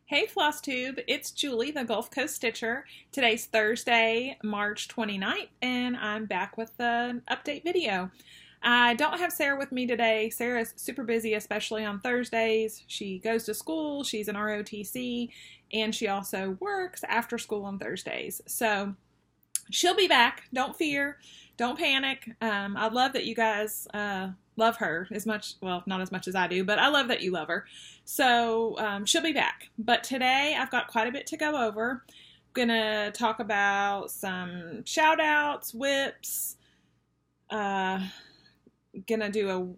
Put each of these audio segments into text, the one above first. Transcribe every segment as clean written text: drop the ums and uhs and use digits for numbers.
Hey Floss Tube, it's Julie, the Gulf Coast Stitcher. Today's Thursday, March 29th, and I'm back with an update video. I don't have Sarah with me today. Sarah's super busy, especially on Thursdays. She goes to school, she's an ROTC, and she also works after school on Thursdays. So she'll be back. Don't fear. Don't panic. I love that you guys love her as much, well, not as much as I do, but I love that you love her. So she'll be back. But today I've got quite a bit to go over. I'm going to talk about some shout-outs, whips, going to do a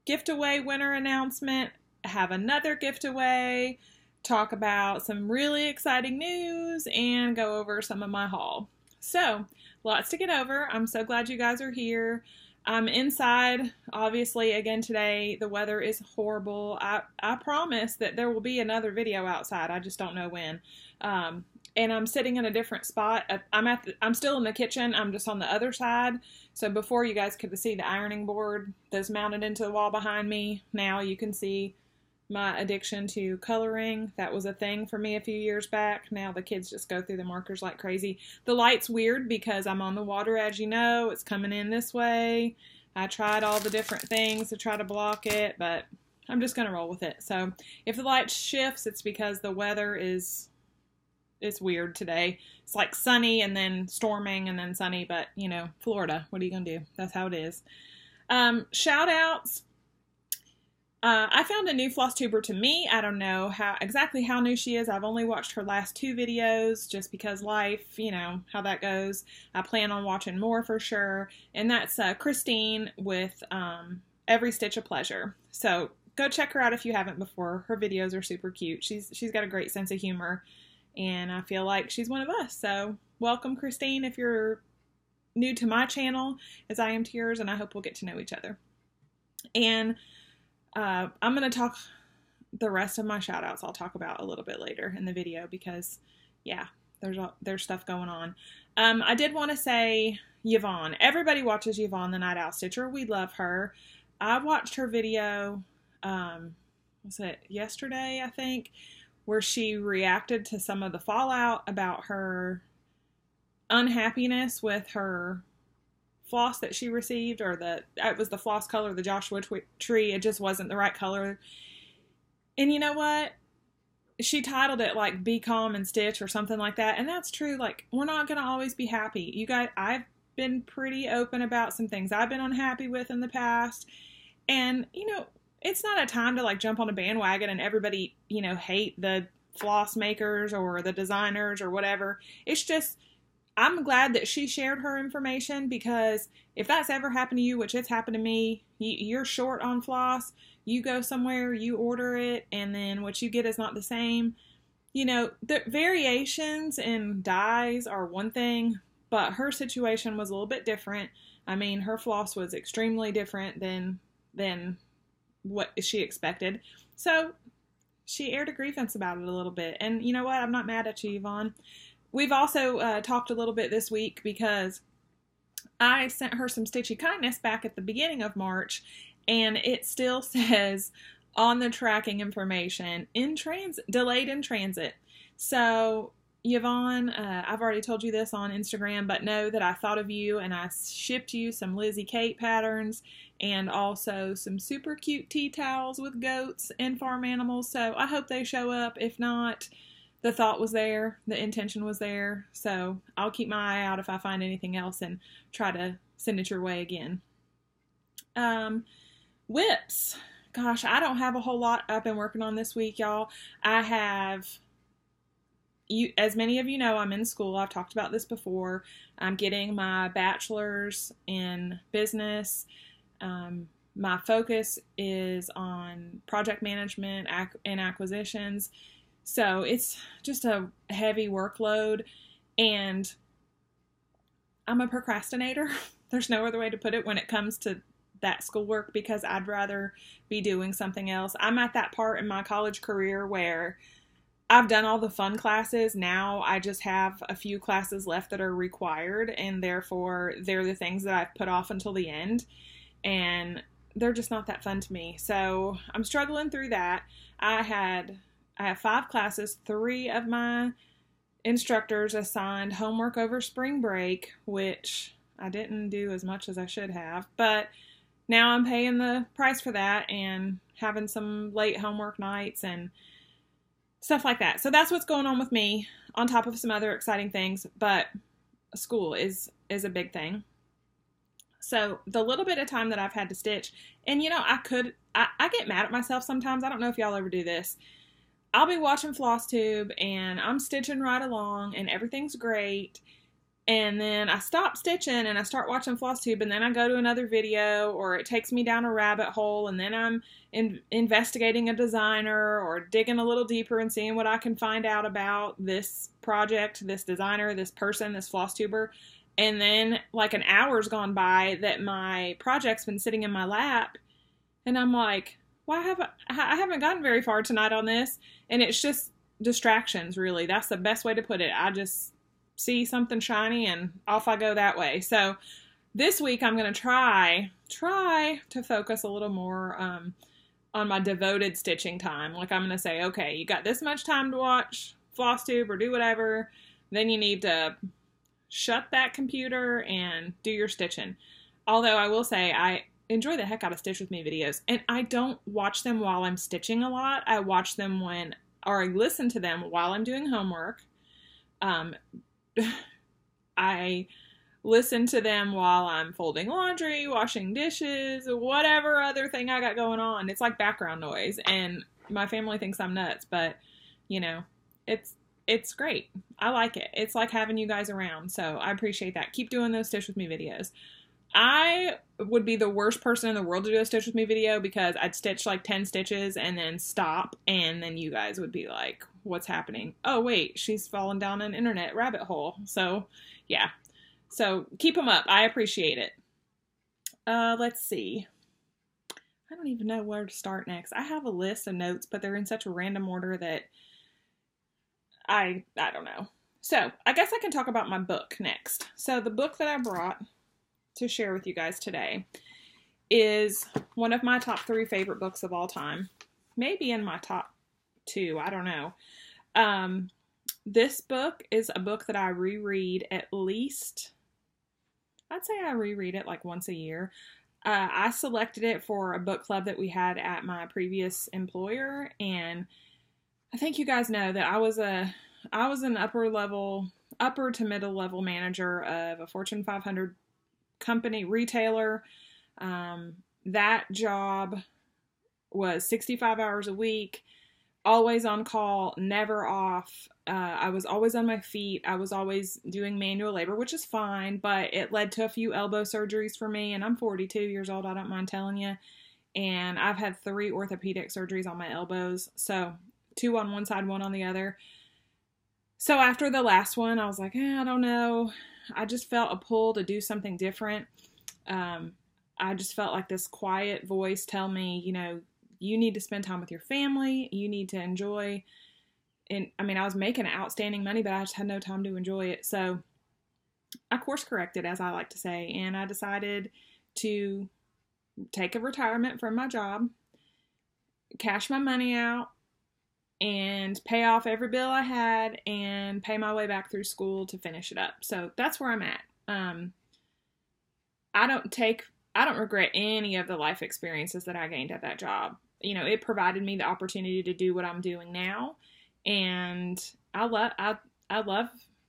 giveaway winner announcement, have another giveaway, talk about some really exciting news, and go over some of my haul. So, lots to get over. I'm so glad you guys are here. I'm inside, obviously, again today. The weather is horrible. I promise that there will be another video outside. I just don't know when. And I'm sitting in a different spot. I'm still in the kitchen. I'm just on the other side. So before you guys could see the ironing board that's mounted into the wall behind me, now you can see my addiction to coloring. That was a thing for me a few years back. Now the kids just go through the markers like crazy. The light's weird because I'm on the water, as you know. It's coming in this way. I tried all the different things to try to block it, but I'm just going to roll with it. So if the light shifts, it's because the weather it's weird today. It's like sunny and then storming and then sunny, but you know, Florida, what are you going to do? That's how it is. Shout outs. I found a new floss tuber to me. I don't know exactly how new she is. I've only watched her last 2 videos just because life, you know, how that goes. I plan on watching more for sure. And that's Christine with Every Stitch of Pleasure. So go check her out if you haven't before. Her videos are super cute. She's got a great sense of humor. And I feel like she's one of us. So welcome, Christine, if you're new to my channel, as I am to yours. And I hope we'll get to know each other. And I'm going to talk the rest of my shout outs I'll talk about a little bit later in the video because, yeah, there's stuff going on. I did want to say Yvonne. Everybody watches Yvonne the Night Owl Stitcher. We love her. I watched her video, was it yesterday, I think, where she reacted to some of the fallout about her unhappiness with her floss that she received, or it was the floss color, the Joshua tree. It just wasn't the right color. And you know what? She titled it like Be Calm and Stitch or something like that. And that's true. Like, we're not going to always be happy. You guys, I've been pretty open about some things I've been unhappy with in the past. And, you know, it's not a time to like jump on a bandwagon and everybody, you know, hate the floss makers or the designers or whatever. It's just, I'm glad that she shared her information, because if that's ever happened to you, which it's happened to me, you're short on floss, you go somewhere, you order it, and then what you get is not the same. You know, the variations in dyes are one thing, but her situation was a little bit different. I mean, her floss was extremely different than what she expected. So she aired a grievance about it a little bit. And you know what? I'm not mad at you, Yvonne. We've also talked a little bit this week because I sent her some Stitchy Kindness back at the beginning of March, and it still says on the tracking information, delayed in transit. So, Yvonne, I've already told you this on Instagram, but know that I thought of you and I shipped you some Lizzie Kate patterns and also some super cute tea towels with goats and farm animals. So I hope they show up. If not, the thought was there, the intention was there, so I'll keep my eye out if I find anything else and try to send it your way again. Whips. Gosh, I don't have a whole lot I've been working on this week, y'all. As many of you know, I'm in school. I've talked about this before. I'm getting my bachelor's in business. My focus is on project management and acquisitions. So it's just a heavy workload, and I'm a procrastinator. There's no other way to put it when it comes to that schoolwork, because I'd rather be doing something else. I'm at that part in my college career where I've done all the fun classes. Now I just have a few classes left that are required, and therefore they're the things that I've put off until the end, and they're just not that fun to me. So I'm struggling through that. I had I have 5 classes. 3 of my instructors assigned homework over spring break, which I didn't do as much as I should have, but now I'm paying the price for that and having some late homework nights and stuff like that. So that's what's going on with me, on top of some other exciting things, but school is a big thing. So the little bit of time that I've had to stitch, and I get mad at myself sometimes. I don't know if y'all ever do this. I'll be watching FlossTube and I'm stitching right along and everything's great. And then I stop stitching and I start watching FlossTube, and then I go to another video, or it takes me down a rabbit hole, and then I'm investigating a designer or digging a little deeper and seeing what I can find out about this project, this designer, this person, this FlossTuber. And then like an hour's gone by that my project's been sitting in my lap, and I'm like, well, I haven't gotten very far tonight on this. And it's just distractions, really. That's the best way to put it. I just see something shiny and off I go that way. So this week I'm going to try to focus a little more on my devoted stitching time. Like, I'm going to say, okay, you got this much time to watch FlossTube or do whatever. Then you need to shut that computer and do your stitching. Although I will say I enjoy the heck out of Stitch With Me videos, and I don't watch them while I'm stitching a lot. I watch them I listen to them while I'm doing homework. I listen to them while I'm folding laundry, washing dishes, whatever other thing I got going on. It's like background noise, and my family thinks I'm nuts, but it's great. I like it. It's like having you guys around, so I appreciate that. Keep doing those Stitch With Me videos. I would be the worst person in the world to do a Stitch With Me video, because I'd stitch like 10 stitches and then stop, and then you guys would be like, what's happening? Oh, wait, she's fallen down an internet rabbit hole. So, yeah. So, keep them up. I appreciate it. Let's see. I don't even know where to start next. I have a list of notes, but they're in such a random order that I don't know. So, I guess I can talk about my book next. So, the book that I brought to share with you guys today is one of my top 3 favorite books of all time. Maybe in my top 2, I don't know. This book is a book that I reread at least, I'd say I reread it like once a year. I selected it for a book club that we had at my previous employer, and I think you guys know that I was an upper to middle level manager of a Fortune 500 company, retailer. That job was 65 hours a week, always on call, never off. I was always on my feet. I was always doing manual labor, which is fine, but it led to a few elbow surgeries for me, and I'm 42 years old, I don't mind telling you. And I've had 3 orthopedic surgeries on my elbows, so 2 on one side, 1 on the other. So after the last one, I was like, I don't know. I just felt a pull to do something different. I just felt like this quiet voice tell me, you need to spend time with your family. You need to enjoy. And I mean, I was making outstanding money, but I just had no time to enjoy it. So I course corrected, as I like to say, and I decided to take a retirement from my job, cash my money out, and pay off every bill I had, and pay my way back through school to finish it up. So that's where I'm at. I don't regret any of the life experiences that I gained at that job. It provided me the opportunity to do what I'm doing now, and I love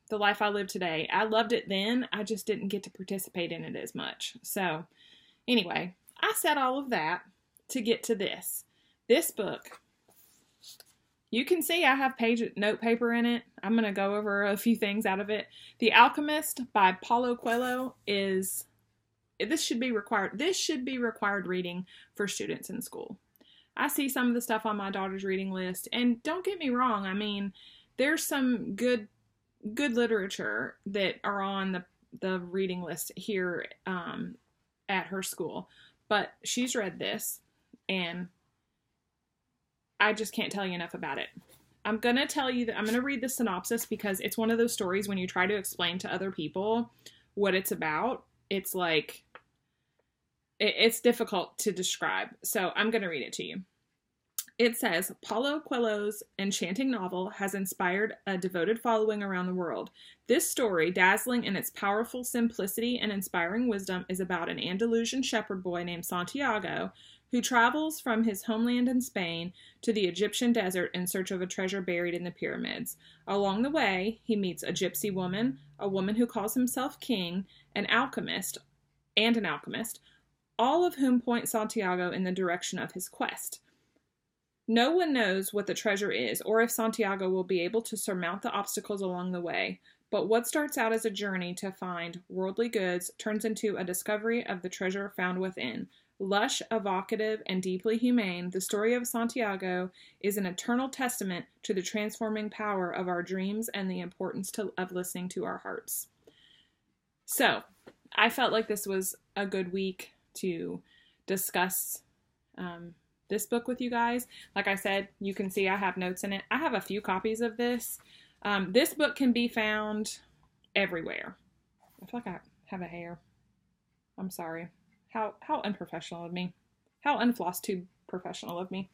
the life I live today. I loved it then. I just didn't get to participate in it as much. So anyway, I said all of that to get to this book. You can see I have note paper in it. I'm going to go over a few things out of it. The Alchemist by Paulo Coelho this should be required reading for students in school. I see some of the stuff on my daughter's reading list, and don't get me wrong, I mean, there's some good literature that are on the reading list here at her school, but she's read this, and I just can't tell you enough about it. I'm going to read the synopsis, because it's one of those stories when you try to explain to other people what it's about, it's like, it's difficult to describe. So I'm going to read it to you. It says, Paulo Coelho's enchanting novel has inspired a devoted following around the world. This story, dazzling in its powerful simplicity and inspiring wisdom, is about an Andalusian shepherd boy named Santiago who travels from his homeland in Spain to the Egyptian desert in search of a treasure buried in the pyramids. Along the way, he meets a gypsy woman, a woman who calls himself king, an alchemist, all of whom point Santiago in the direction of his quest. No one knows what the treasure is, or if Santiago will be able to surmount the obstacles along the way, but what starts out as a journey to find worldly goods turns into a discovery of the treasure found within. Lush, evocative, and deeply humane, the story of Santiago is an eternal testament to the transforming power of our dreams and the importance of listening to our hearts. So, I felt like this was a good week to discuss this book with you guys. Like I said, you can see I have notes in it. I have a few copies of this. This book can be found everywhere. I feel like I have a hair. I'm sorry. How unprofessional of me. How unfloss tube professional of me.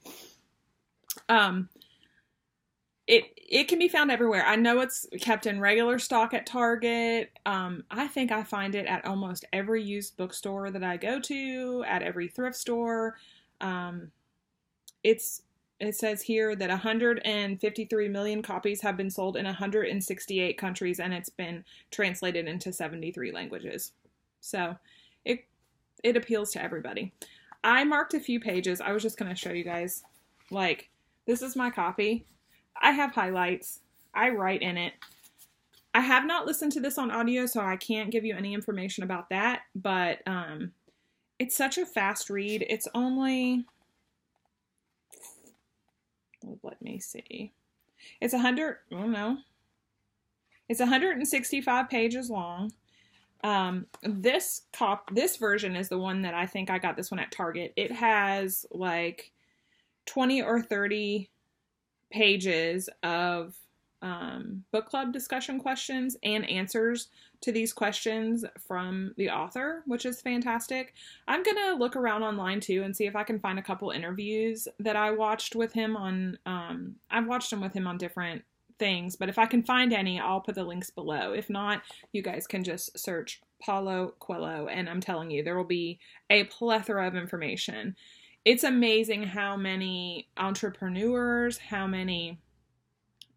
It can be found everywhere. I know it's kept in regular stock at Target. I think I find it at almost every used bookstore that I go to, at every thrift store. It says here that 153 million copies have been sold in 168 countries, and it's been translated into 73 languages. So it appeals to everybody. I marked a few pages. I was just going to show you guys. Like, this is my copy. I have highlights. I write in it. I have not listened to this on audio, so I can't give you any information about that, but it's such a fast read. It's only... let me see. It's 165 pages long. This version is the one that I think I got this one at Target. It has like 20 or 30 pages of book club discussion questions and answers to these questions from the author, which is fantastic. I'm going to look around online too and see if I can find a couple interviews that I watched with him on, I've watched them with him on different things, but if I can find any, I'll put the links below. If not, you guys can just search Paulo Coelho, and I'm telling you, there will be a plethora of information. It's amazing how many entrepreneurs, how many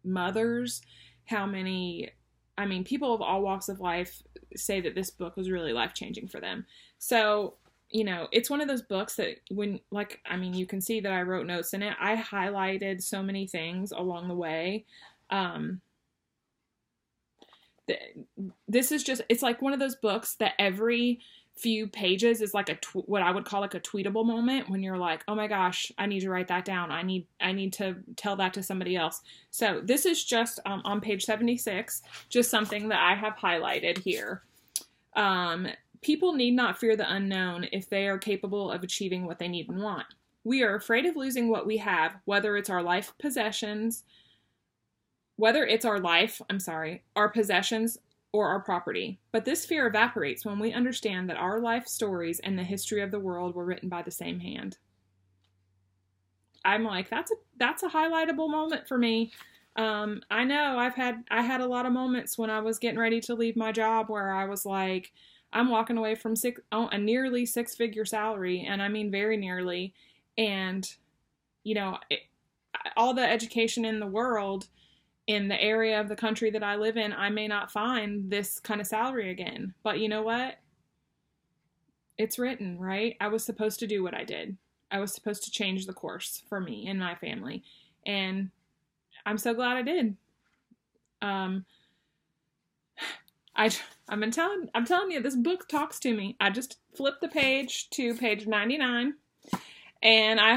mothers, people of all walks of life say that this book was really life-changing for them. So, it's one of those books that you can see that I wrote notes in it. I highlighted so many things along the way. This is just, it's like one of those books that every few pages is like what I would call like a tweetable moment when you're like, oh my gosh, I need to write that down. I need to tell that to somebody else. So this is just on page 76, just something that I have highlighted here. People need not fear the unknown if they are capable of achieving what they need and want. We are afraid of losing what we have, whether it's our possessions, our possessions, or our property. But this fear evaporates when we understand that our life stories and the history of the world were written by the same hand. I'm like, that's a highlightable moment for me. I know I had a lot of moments when I was getting ready to leave my job where I was like, I'm walking away from a nearly six-figure salary, and I mean very nearly, and all the education in the world, in the area of the country that I live in, I may not find this kind of salary again. But you know what? It's written, right? I was supposed to do what I did. I was supposed to change the course for me and my family. And I'm so glad I did. I'm telling you, this book talks to me. I just flipped the page to page 99 and I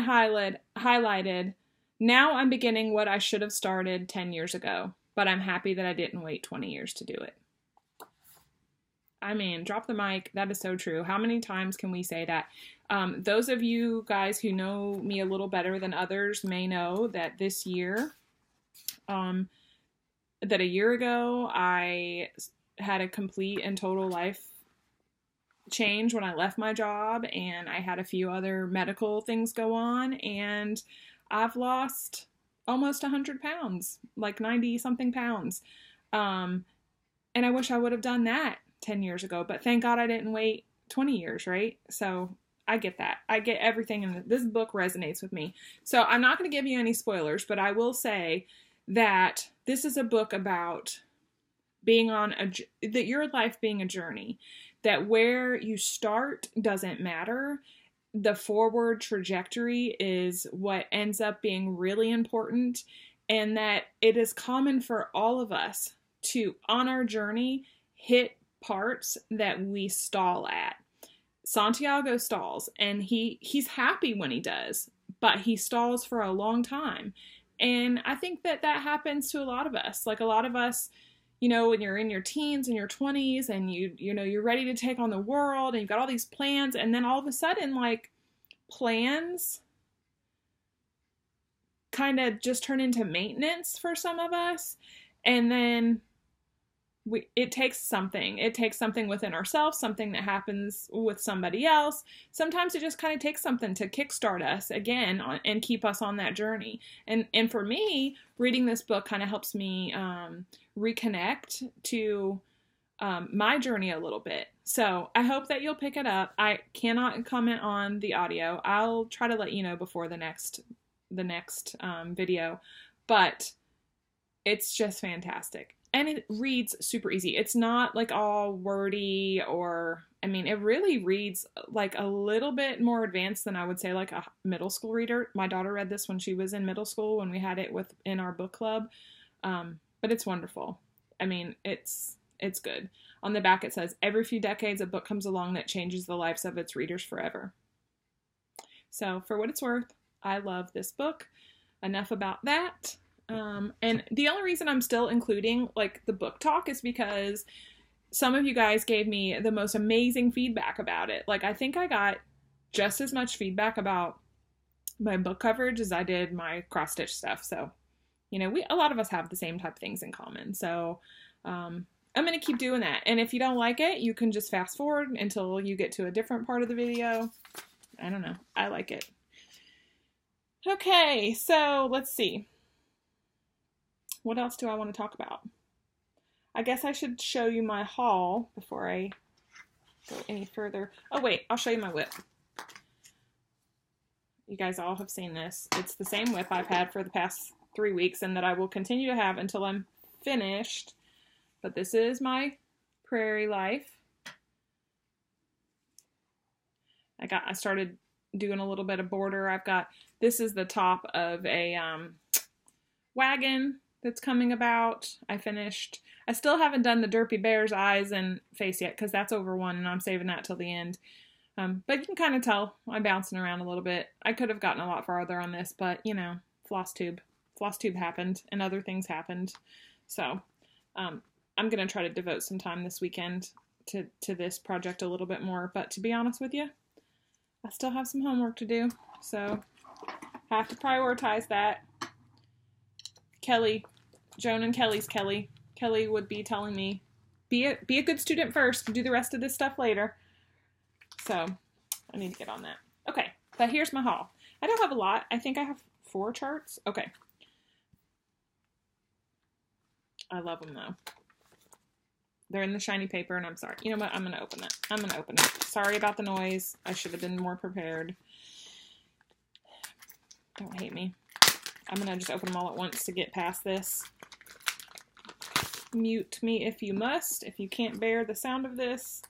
highlighted, now I'm beginning what I should have started 10 years ago, but I'm happy that I didn't wait 20 years to do it. I mean, drop the mic. That is so true. How many times can we say that? Those of you guys who know me a little better than others may know that this year, that a year ago, I had a complete and total life change when I left my job, and I had a few other medical things go on, and I've lost almost 100 pounds, like 90 something pounds. And I wish I would have done that 10 years ago, but thank God I didn't wait 20 years, right? So I get that. I get everything, and this book resonates with me. So I'm not going to give you any spoilers, but I will say that this is a book about being on that your life being a journey, that where you start doesn't matter. The forward trajectory is what ends up being really important, and that it is common for all of us to, on our journey, hit parts that we stall at. Santiago stalls, and he's happy when he does, but he stalls for a long time. And I think that happens to a lot of us. Like, a lot of us, when you're in your teens and your 20s and you're ready to take on the world and you've got all these plans, and then all of a sudden, like, plans kind of just turn into maintenance for some of us. And then it takes something. It takes something within ourselves, something that happens with somebody else. Sometimes it just kind of takes something to kickstart us again and keep us on that journey. And for me, reading this book kind of helps me reconnect to my journey a little bit. So I hope that you'll pick it up. I cannot comment on the audio. I'll try to let you know before the next video, but it's just fantastic. And it reads super easy. It's not like all wordy, it really reads like a little bit more advanced than I would say like a middle school reader. My daughter read this when she was in middle school, when we had it in our book club. But it's wonderful. It's good. On the back it says, every few decades a book comes along that changes the lives of its readers forever. So for what it's worth, I love this book. Enough about that. And the only reason I'm still including like the book talk is because some of you guys gave me the most amazing feedback about it. Like, I think I got just as much feedback about my book coverage as I did my cross stitch stuff. So, a lot of us have the same type of things in common. So, I'm going to keep doing that. And if you don't like it, you can just fast forward until you get to a different part of the video. I don't know. I like it. Okay. So let's see. What else do I want to talk about? I guess I should show you my haul before I go any further. Oh wait, I'll show you my whip. You guys all have seen this. It's the same whip I've had for the past 3 weeks and that I will continue to have until I'm finished. But this is my Prairie Life. I started doing a little bit of border. this is the top of a wagon that's coming about. I still haven't done the Derpy Bear's eyes and face yet because that's over one and I'm saving that till the end. But you can kind of tell I'm bouncing around a little bit. I could have gotten a lot farther on this, but floss tube happened and other things happened. So I'm going to try to devote some time this weekend to this project a little bit more. But to be honest with you, I still have some homework to do. So I have to prioritize that. Joan and Kelly's Kelly. Kelly would be telling me, be a good student first, do the rest of this stuff later. So I need to get on that. Okay, but here's my haul. I don't have a lot. I think I have 4 charts. Okay. I love them though. They're in the shiny paper and I'm sorry. You know what? I'm going to open it. Sorry about the noise. I should have been more prepared. Don't hate me. I'm going to just open them all at once to get past this. Mute me if you must, if you can't bear the sound of this.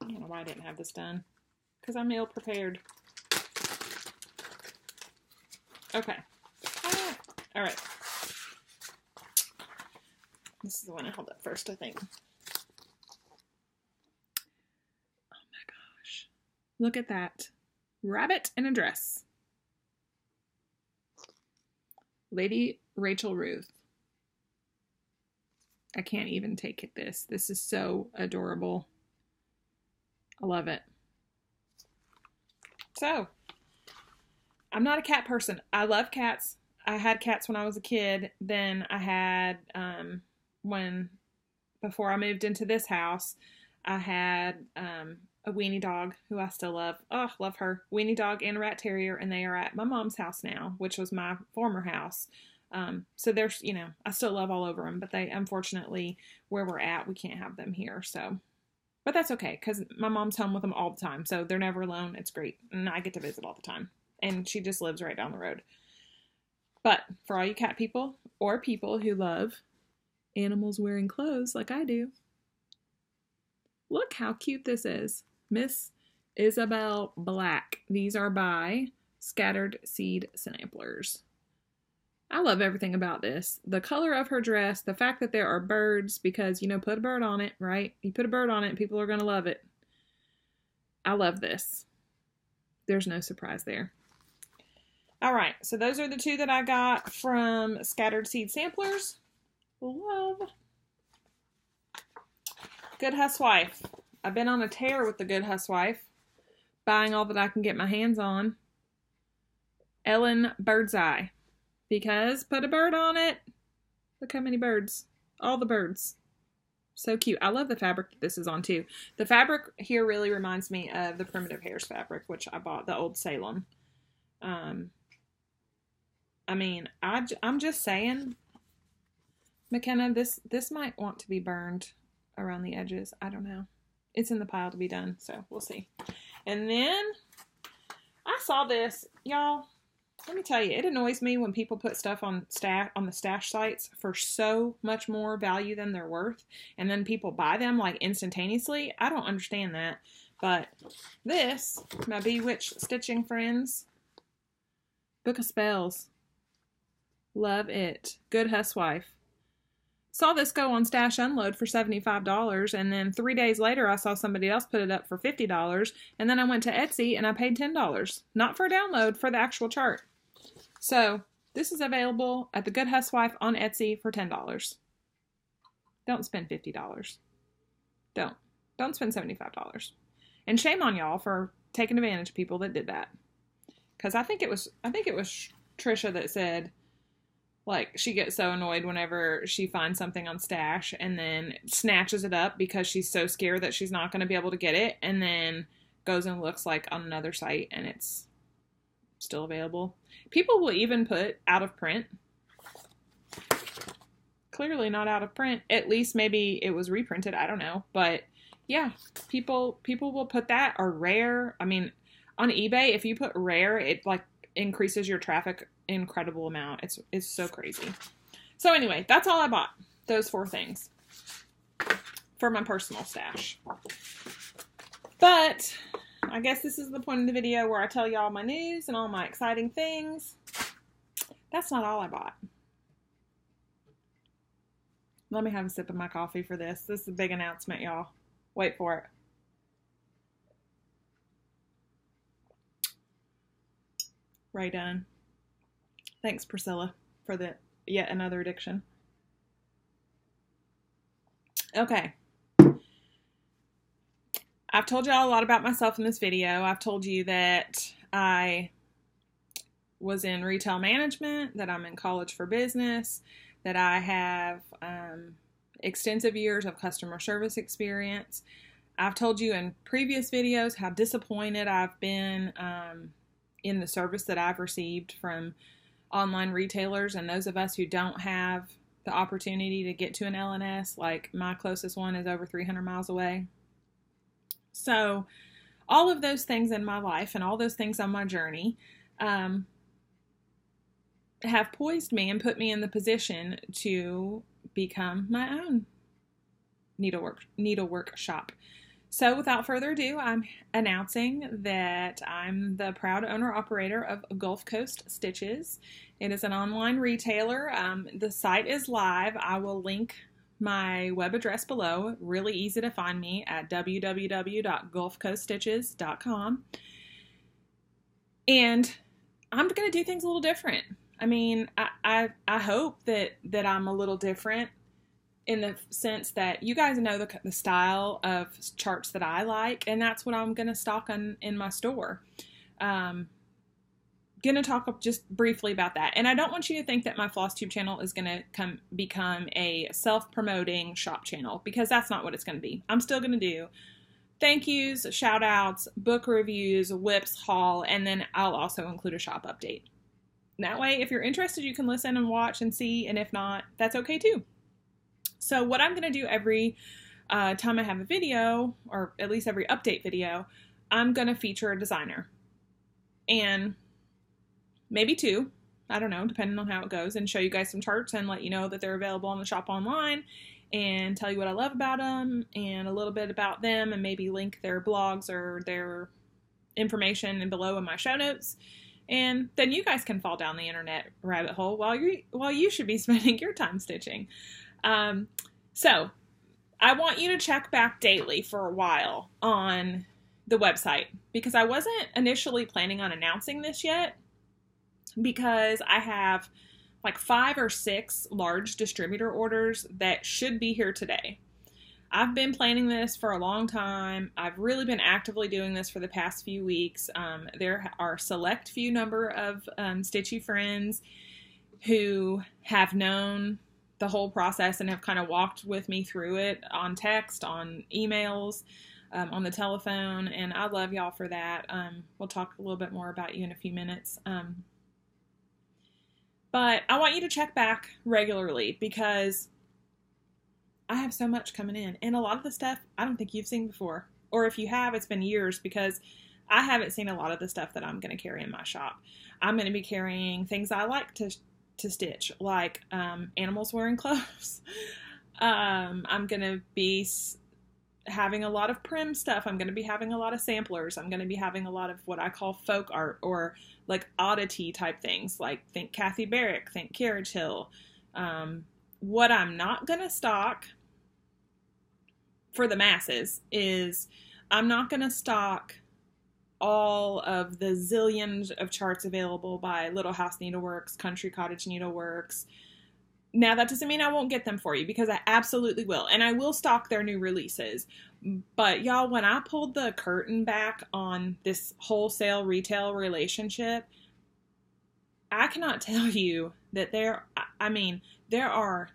I don't know why I didn't have this done. Because I'm ill prepared. Okay. All right. This is the one I held up first, I think. Oh my gosh. Look at that. Rabbit in a dress. Lady Rachel Ruth. I can't even take it this. This is so adorable. I love it. So, I'm not a cat person. I love cats. I had cats when I was a kid. Then I had, before I moved into this house, I had a a weenie dog who I still love. Oh, love her. Weenie dog and a rat terrier, and they are at my mom's house now, which was my former house. So there's, you know, I still love all over them, but they, unfortunately, where we're at, we can't have them here. So, but that's okay, because my mom's home with them all the time, so they're never alone. It's great, and I get to visit all the time, and she just lives right down the road. But for all you cat people, or people who love animals wearing clothes like I do, look how cute this is. Miss Isabel Black. These are by Scattered Seed Samplers. I love everything about this. The color of her dress, the fact that there are birds, because, you know, put a bird on it, right? You put a bird on it and people are going to love it. I love this. There's no surprise there. All right, so those are the two that I got from Scattered Seed Samplers. Love. Good Housewife. I've been on a tear with the Good Housewife, buying all that I can get my hands on. Ellen Birdseye. Because put a bird on it. Look how many birds. All the birds. So cute. I love the fabric that this is on too. The fabric here really reminds me of the Primitive Hairs fabric, which I bought, the old Salem. I mean, I'm just saying, McKenna, this might want to be burned around the edges. I don't know. It's in the pile to be done, so we'll see. And then I saw this, y'all. Let me tell you, it annoys me when people put stuff on the stash sites for so much more value than they're worth, and then people buy them like instantaneously. I don't understand that. But this, my Bewitched Stitching friends, Book of Spells. Love it. Good Housewife. Saw this go on Stash Unload for $75, and then 3 days later I saw somebody else put it up for $50, and then I went to Etsy and I paid $10. Not for a download, for the actual chart. So, this is available at the Good Housewife on Etsy for $10. Don't spend $50. Don't spend $75. And shame on y'all for taking advantage of people that did that. Because I think it was Trisha that said, like, she gets so annoyed whenever she finds something on Stash and then snatches it up because she's so scared that she's not going to be able to get it, and then goes and looks like on another site and it's still available. People will even put out of print. Clearly not out of print. At least maybe it was reprinted. I don't know. But yeah, people will put that, or rare. I mean, on eBay, if you put rare, it like increases your traffic incredible amount. It's so crazy. So anyway, that's all I bought. Those 4 things for my personal stash. But I guess this is the point of the video where I tell you all my news and all my exciting things. That's not all I bought. Let me have a sip of my coffee for this. This is a big announcement, y'all. Wait for it. Right done. Thanks, Priscilla, for the yet another addiction. Okay. I've told y'all a lot about myself in this video. I've told you that I was in retail management, that I'm in college for business, that I have extensive years of customer service experience. I've told you in previous videos how disappointed I've been in the service that I've received from online retailers, and those of us who don't have the opportunity to get to an LNS, like my closest one is over 300 miles away. So all of those things in my life and all those things on my journey have poised me and put me in the position to become my own needlework shop. So without further ado, I'm announcing that I'm the proud owner-operator of Gulf Coast Stitches. It is an online retailer. The site is live. I will link my web address below. Really easy to find me at www.gulfcoaststitches.com. And I'm going to do things a little different. I mean, I hope that I'm a little different in the sense that you guys know the style of charts that I like, and that's what I'm going to stock in my store. Going to talk just briefly about that. And I don't want you to think that my FlossTube channel is going to become a self-promoting shop channel, because that's not what it's going to be. I'm still going to do thank yous, shout outs, book reviews, whips, haul, and then I'll also include a shop update. That way, if you're interested, you can listen and watch and see, and if not, that's okay too. So what I'm going to do every time I have a video, or at least every update video, I'm going to feature a designer. And maybe two, I don't know, depending on how it goes, and show you guys some charts and let you know that they're available on the shop online, and tell you what I love about them and a little bit about them, and maybe link their blogs or their information below in my show notes. And then you guys can fall down the internet rabbit hole while you should be spending your time stitching. So I want you to check back daily for a while on the website, because I wasn't initially planning on announcing this yet, because I have like 5 or 6 large distributor orders that should be here today. I've been planning this for a long time. I've really been actively doing this for the past few weeks. There are a select few number of Stitchy friends who have known the whole process and have kind of walked with me through it on text, on emails, on the telephone, and I love y'all for that. We'll talk a little bit more about you in a few minutes. But I want you to check back regularly, because I have so much coming in, and a lot of the stuff I don't think you've seen before, or if you have, it's been years, because I haven't seen a lot of the stuff that I'm going to carry in my shop. I'm going to be carrying things I like to stitch, like animals wearing clothes. I'm going to be having a lot of prim stuff. I'm going to be having a lot of samplers. I'm going to be having a lot of what I call folk art, or like oddity type things, like think Kathy Barrick, think Carriage Hill. What I'm not going to stock for the masses is I'm not going to stock all of the zillions of charts available by Little House Needleworks, Country Cottage Needleworks. Now, that doesn't mean I won't get them for you, because I absolutely will. And I will stock their new releases. But y'all, when I pulled the curtain back on this wholesale retail relationship, I cannot tell you that there are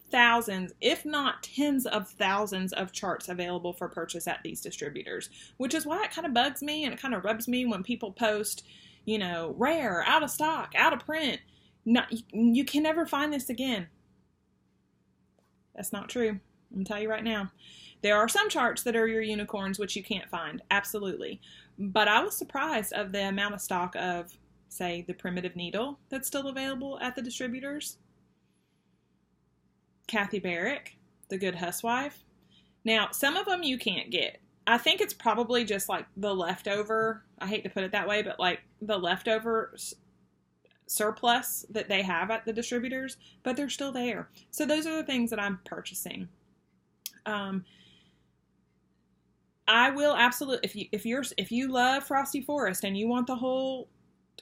thousands, if not tens of thousands of charts available for purchase at these distributors, which is why it kind of bugs me and it kind of rubs me when people post, rare, out of stock, out of print. You can never find this again. That's not true. I'm going to tell you right now. There are some charts that are your unicorns, which you can't find. Absolutely. But I was surprised of the amount of stock of, say, the Primitive Needle that's still available at the distributors. Kathy Barrick, the Good Housewife. Now, some of them you can't get. I think it's probably just like the leftover, I hate to put it that way, but like the leftover surplus that they have at the distributors, but they're still there. So those are the things that I'm purchasing. I will absolutely, if you love Frosty Forest and you want the whole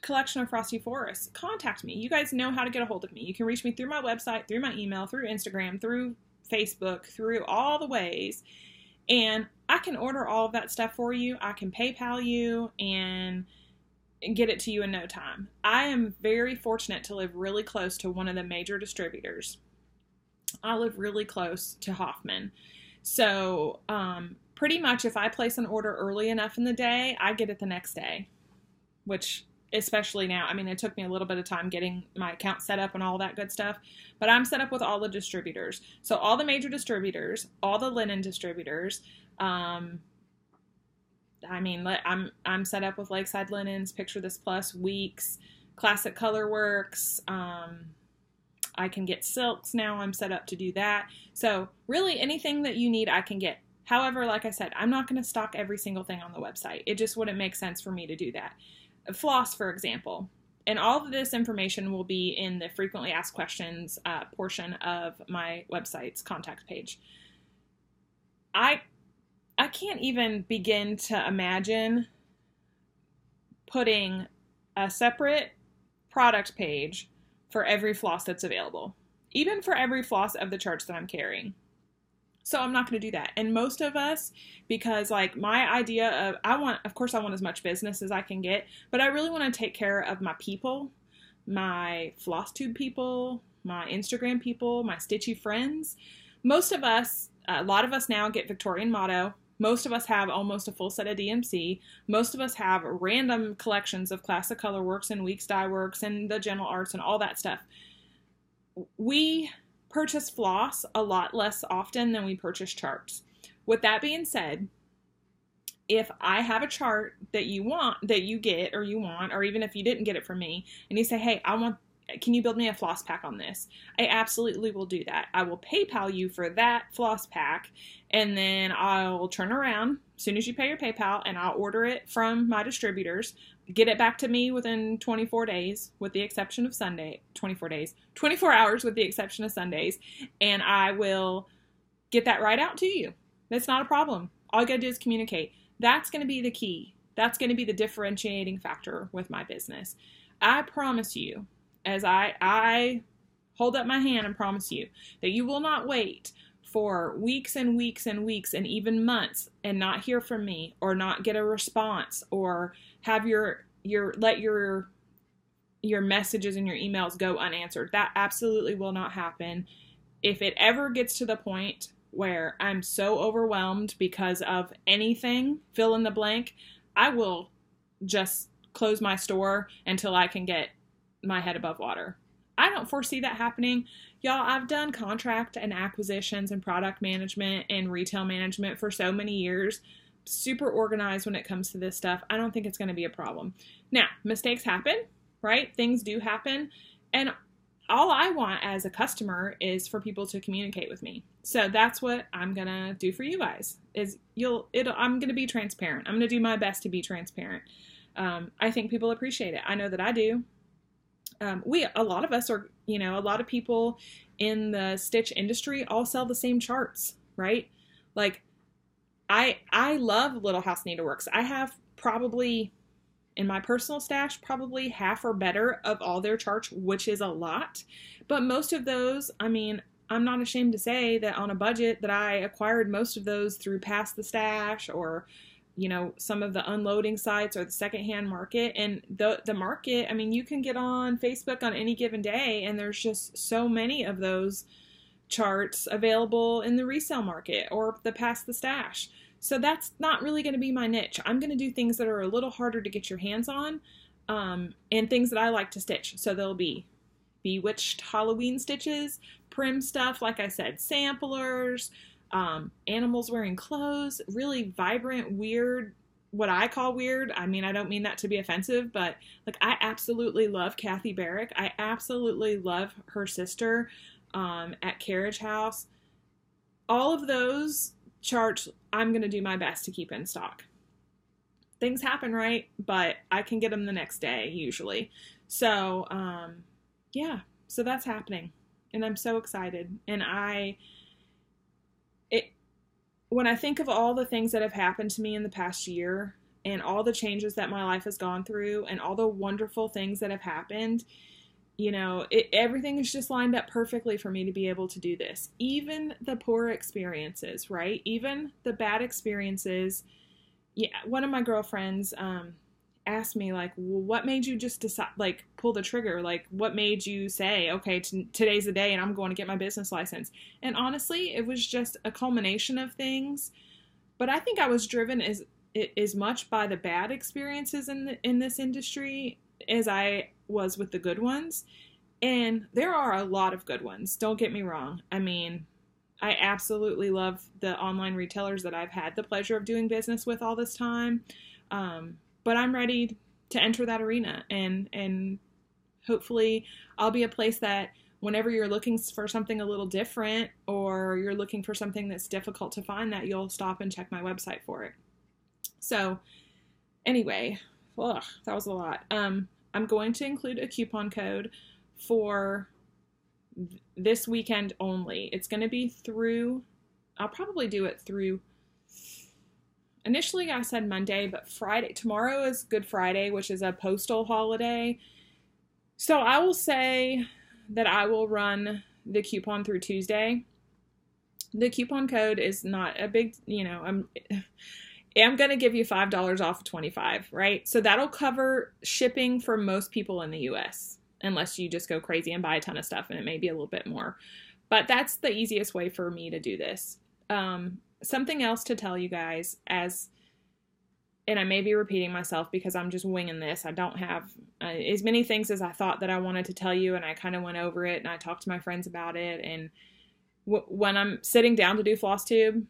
collection of Frosty Forest, contact me. You guys know how to get a hold of me. You can reach me through my website, through my email, through Instagram, through Facebook, through all the ways, and I can order all of that stuff for you. I can PayPal you and get it to you in no time. I am very fortunate to live really close to one of the major distributors. I live really close to Hoffman. So pretty much if I place an order early enough in the day, I get it the next day, which especially now, it took me a little bit of time getting my account set up and all that good stuff, but I'm set up with all the distributors. So all the major distributors, all the linen distributors, I'm set up with Lakeside Linens, Picture This Plus, Weeks, Classic Colorworks. I can get silks now. I'm set up to do that. So really anything that you need, I can get. However, like I said, I'm not going to stock every single thing on the website. It just wouldn't make sense for me to do that. Floss, for example. And all of this information will be in the frequently asked questions portion of my website's contact page. I can't even begin to imagine putting a separate product page for every floss that's available, even for every floss of the charts that I'm carrying. So I'm not going to do that. And most of us, because like my idea of, I want as much business as I can get, but I really want to take care of my people, my floss tube people, my Instagram people, my stitchy friends. Most of us, a lot of us now get Victorian Motto Most of us have almost a full set of DMC. Most of us have random collections of Classic Colorworks and Weeks Dye Works and the Gentle Arts and all that stuff. We purchase floss a lot less often than we purchase charts. With that being said, if I have a chart that you want, that you get or you want, or even if you didn't get it from me and you say, hey, can you build me a floss pack on this? I absolutely will do that. I will PayPal you for that floss pack, and then I'll turn around as soon as you pay your PayPal, and I'll order it from my distributors, get it back to me within 24 days, with the exception of 24 hours with the exception of Sundays, and I will get that right out to you. That's not a problem. All you gotta do is communicate. That's gonna be the key. That's gonna be the differentiating factor with my business. I promise you, as I hold up my hand and promise you that you will not wait for weeks and weeks and weeks and even months and not hear from me or not get a response or have your messages and your emails go unanswered. That absolutely will not happen. If it ever gets to the point where I'm so overwhelmed because of anything, fill in the blank, I will just close my store until I can get my head above water. I don't foresee that happening. Y'all, I've done contract and acquisitions and product management and retail management for so many years. Super organized when it comes to this stuff. I don't think it's going to be a problem. Now, mistakes happen, right? Things do happen. And all I want as a customer is for people to communicate with me. So that's what I'm going to do for you guys. I'm going to be transparent. I'm going to do my best to be transparent. I think people appreciate it. I know that I do. A lot of us are, a lot of people in the stitch industry all sell the same charts, right? Like, I love Little House Needleworks. I have probably, in my personal stash, probably half or better of all their charts, which is a lot. But most of those, I'm not ashamed to say that on a budget that I acquired most of those through Pass the Stash or some of the unloading sites or the secondhand market. And the market, you can get on Facebook on any given day, and there's just so many of those charts available in the resale market or the Pass the Stash. So that's not really going to be my niche. I'm going to do things that are a little harder to get your hands on, and things that I like to stitch. So there'll be Bewitched Halloween stitches, prim stuff, like I said, samplers, animals wearing clothes, really vibrant, weird, what I call weird. I don't mean that to be offensive, but I absolutely love Kathy Barrick. I absolutely love her sister at Carriage House. All of those charts, I'm going to do my best to keep in stock. Things happen, right? But I can get them the next day usually. So, so that's happening, and I'm so excited. And when I think of all the things that have happened to me in the past year and all the changes that my life has gone through and all the wonderful things that have happened, everything is just lined up perfectly for me to be able to do this. Even the poor experiences, right? Even the bad experiences. Yeah, one of my girlfriends asked me, what made you just decide, pull the trigger? What made you say, okay, today's the day and I'm going to get my business license? And honestly, it was just a culmination of things. But I think I was driven as much by the bad experiences in this industry as I was with the good ones. And there are a lot of good ones. Don't get me wrong. I absolutely love the online retailers that I've had the pleasure of doing business with all this time. But I'm ready to enter that arena, and hopefully I'll be a place that whenever you're looking for something a little different or you're looking for something that's difficult to find, that you'll stop and check my website for it. So anyway, that was a lot. I'm going to include a coupon code for this weekend only. It's going to be I'll probably do it through, initially I said Monday, but Friday. Tomorrow is Good Friday, which is a postal holiday. So I will say that I will run the coupon through Tuesday. The coupon code is not a big, I'm going to give you $5 off of $25, right? So that'll cover shipping for most people in the US, unless you just go crazy and buy a ton of stuff, and it may be a little bit more. But that's the easiest way for me to do this. something else to tell you guys, and I may be repeating myself because I'm just winging this. I don't have as many things as I thought that I wanted to tell you, and I kind of went over it, and I talked to my friends about it, and when I'm sitting down to do FlossTube,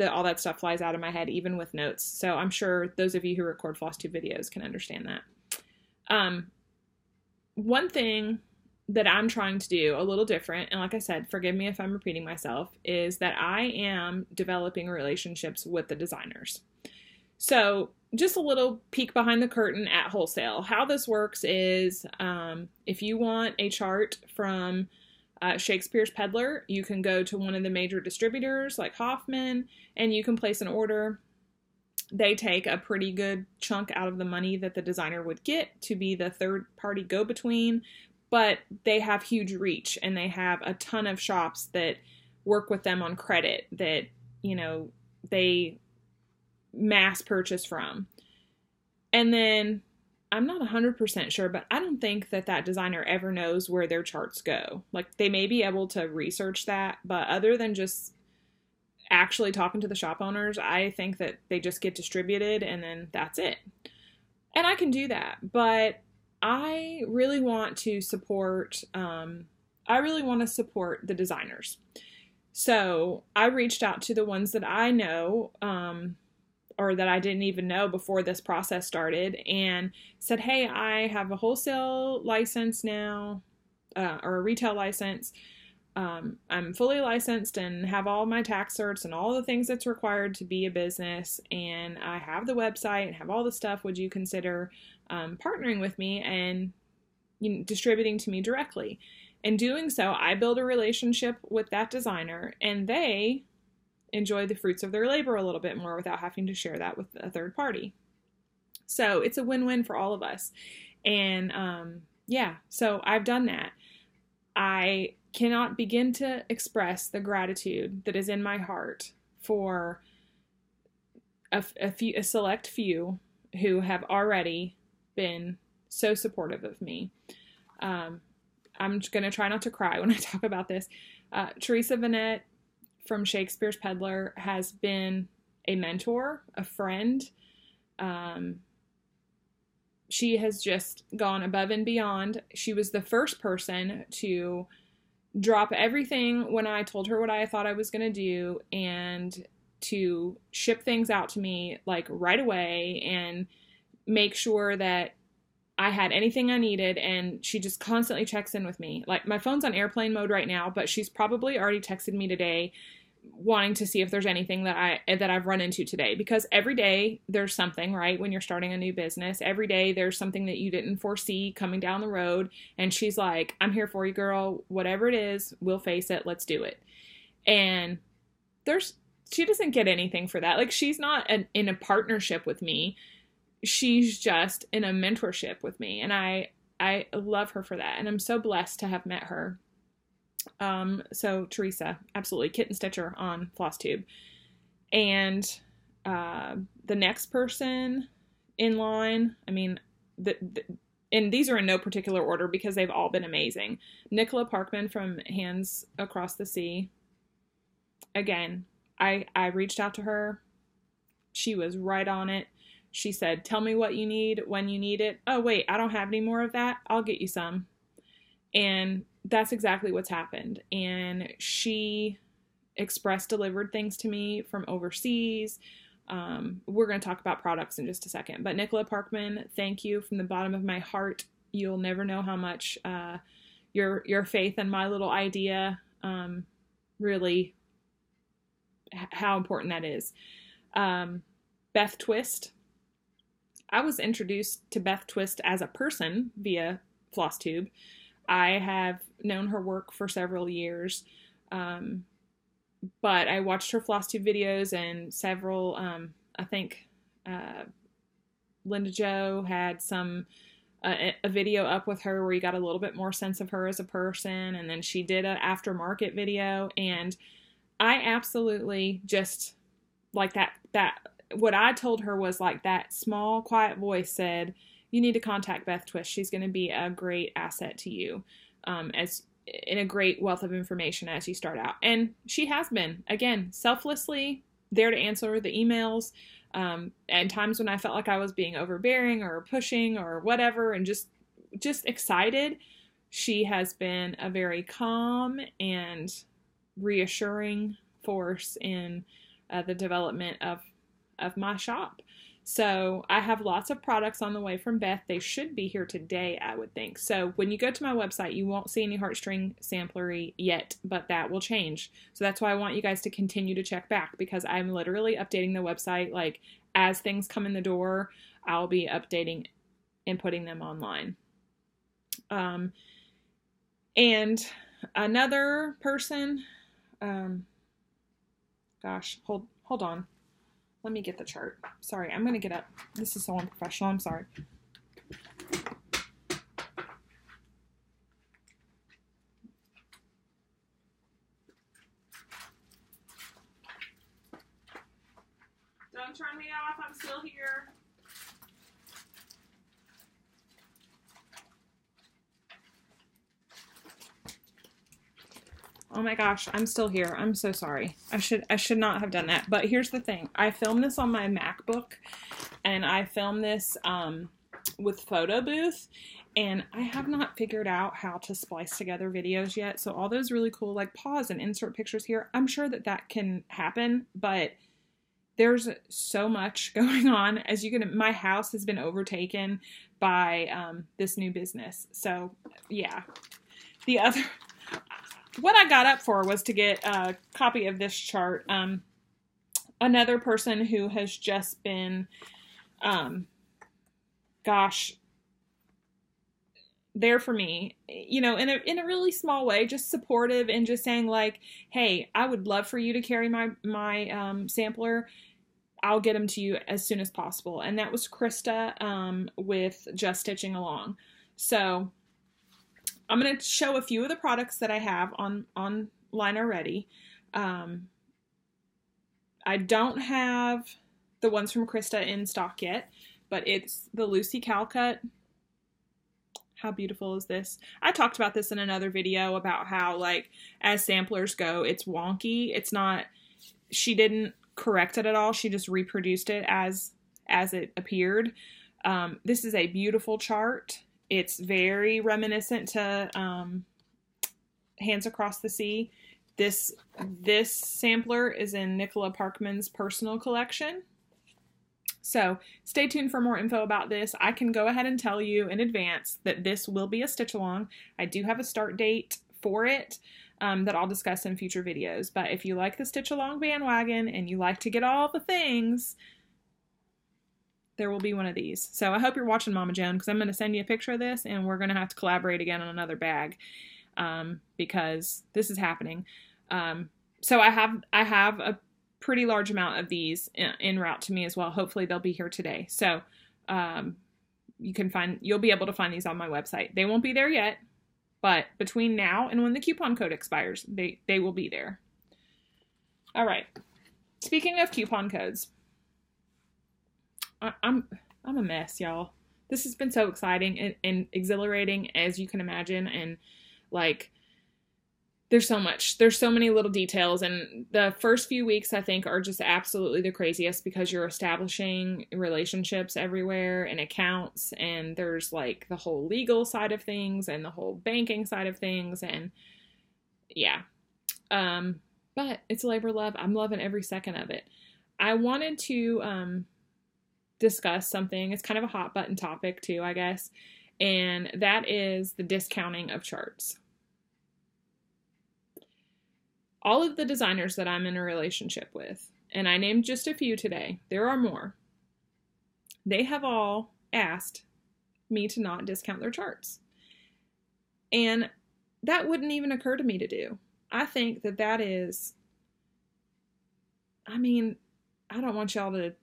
all that stuff flies out of my head, even with notes. So I'm sure those of you who record FlossTube videos can understand that. One thing that I'm trying to do a little different, and like I said, forgive me if I'm repeating myself, is that I am developing relationships with the designers. So just a little peek behind the curtain at wholesale. How this works is if you want a chart from Shakespeare's Peddler, you can go to one of the major distributors like Hoffman, and you can place an order. They take a pretty good chunk out of the money that the designer would get to be the third-party go-between, but they have huge reach, and they have a ton of shops that work with them on credit that, you know, they mass purchase from. And then I'm not 100% sure, but I don't think that designer ever knows where their charts go. Like, they may be able to research that, but other than just actually talking to the shop owners, I think that they just get distributed and then that's it. And I can do that, but I really want to support, the designers. So I reached out to the ones that I know, or that I didn't even know before this process started, and said, hey, I have a wholesale license now, or a retail license. I'm fully licensed and have all my tax certs and all the things that's required to be a business, and I have the website and have all the stuff. Would you consider partnering with me and distributing to me directly? And doing so, I build a relationship with that designer, and they enjoy the fruits of their labor a little bit more without having to share that with a third party. So it's a win-win for all of us. And yeah, so I've done that. I cannot begin to express the gratitude that is in my heart for a select few who have already been so supportive of me. I'm just going to try not to cry when I talk about this. Teresa Vanette from Shakespeare's Peddler has been a mentor, a friend. She has just gone above and beyond. She was the first person to drop everything when I told her what I thought I was going to do, and to ship things out to me like right away and make sure that I had anything I needed. And she just constantly checks in with me. Like, my phone's on airplane mode right now, but she's probably already texted me today wanting to see if there's anything that I've run into today, because every day there's something, right? When you're starting a new business, every day there's something that you didn't foresee coming down the road. And she's like, I'm here for you, girl. Whatever it is, we'll face it. Let's do it. And she doesn't get anything for that. Like, she's not in a partnership with me. She's just in a mentorship with me. And I love her for that. And I'm so blessed to have met her. So Teresa, absolutely, Kitten Stitcher on FlossTube. And the next person in line, I mean, and these are in no particular order because they've all been amazing. Nicola Parkman from Hands Across the Sea. Again, I reached out to her. She was right on it. She said, tell me what you need when you need it. Oh, wait, I don't have any more of that. I'll get you some. And that's exactly what's happened. And she express delivered things to me from overseas. We're going to talk about products in just a second. But Nicola Parkman, thank you from the bottom of my heart. You'll never know how much your faith in my little idea really, how important that is. Beth Twist. I was introduced to Beth Twist as a person via FlossTube. I have known her work for several years, but I watched her FlossTube videos, and several, I think Linda Jo had a video up with her where you got a little bit more sense of her as a person, and then she did an aftermarket video, and I absolutely just, like that what I told her was like that small, quiet voice said, you need to contact Beth Twist. She's going to be a great asset to you, as in a great wealth of information as you start out. And she has been, again, selflessly there to answer the emails. And times when I felt like I was being overbearing or pushing or whatever, and just excited, she has been a very calm and reassuring force in the development of my shop. So I have lots of products on the way from Beth. They should be here today, I would think. So when you go to my website, you won't see any heartstring samplery yet, but that will change. So that's why I want you guys to continue to check back, because I'm literally updating the website. Like, as things come in the door, I'll be updating and putting them online. And another person, gosh, hold on. Let me get the chart. Sorry, I'm going to get up. This is so unprofessional. I'm sorry. Don't turn me off. I'm still here. Oh my gosh, I'm still here. I'm so sorry. I should not have done that. But here's the thing. I filmed this on my MacBook, and I filmed this with Photo Booth, and I have not figured out how to splice together videos yet. So all those really cool, like, pause and insert pictures here, I'm sure that can happen, but there's so much going on. As you can, my house has been overtaken by this new business. So yeah, what I got up for was to get a copy of this chart. Another person who has just been, there for me, you know, in a really small way, just supportive and just saying like, hey, I would love for you to carry my sampler. I'll get them to you as soon as possible. And that was Krista with Just Stitching Along. So I'm going to show a few of the products that I have online already. I don't have the ones from Krista in stock yet, but it's the Lucy Calcut. How beautiful is this? I talked about this in another video about how, like, as samplers go, it's wonky. It's not, she didn't correct it at all. She just reproduced it as it appeared. This is a beautiful chart. It's very reminiscent to Hands Across the Sea. This sampler is in Nicola Parkman's personal collection. So stay tuned for more info about this. I can go ahead and tell you in advance that this will be a stitch along. I do have a start date for it that I'll discuss in future videos. But if you like the stitch along bandwagon and you like to get all the things, there will be one of these. So I hope you're watching, Mama Joan, because I'm going to send you a picture of this, and we're going to have to collaborate again on another bag because this is happening. So I have a pretty large amount of these en route to me as well. Hopefully they'll be here today. So you'll be able to find these on my website. They won't be there yet, but between now and when the coupon code expires, they will be there. All right. Speaking of coupon codes, I'm a mess, y'all. This has been so exciting and exhilarating, as you can imagine, and like there's so much. There's so many little details, and the first few weeks I think are just absolutely the craziest because you're establishing relationships everywhere and accounts, and there's like the whole legal side of things and the whole banking side of things, and yeah. But it's labor love. I'm loving every second of it. I wanted to discuss something. It's kind of a hot button topic too, I guess, and that is the discounting of charts. All of the designers that I'm in a relationship with, and I named just a few today, there are more, they have all asked me to not discount their charts. And that wouldn't even occur to me to do. I think that is, I mean, I don't want y'all to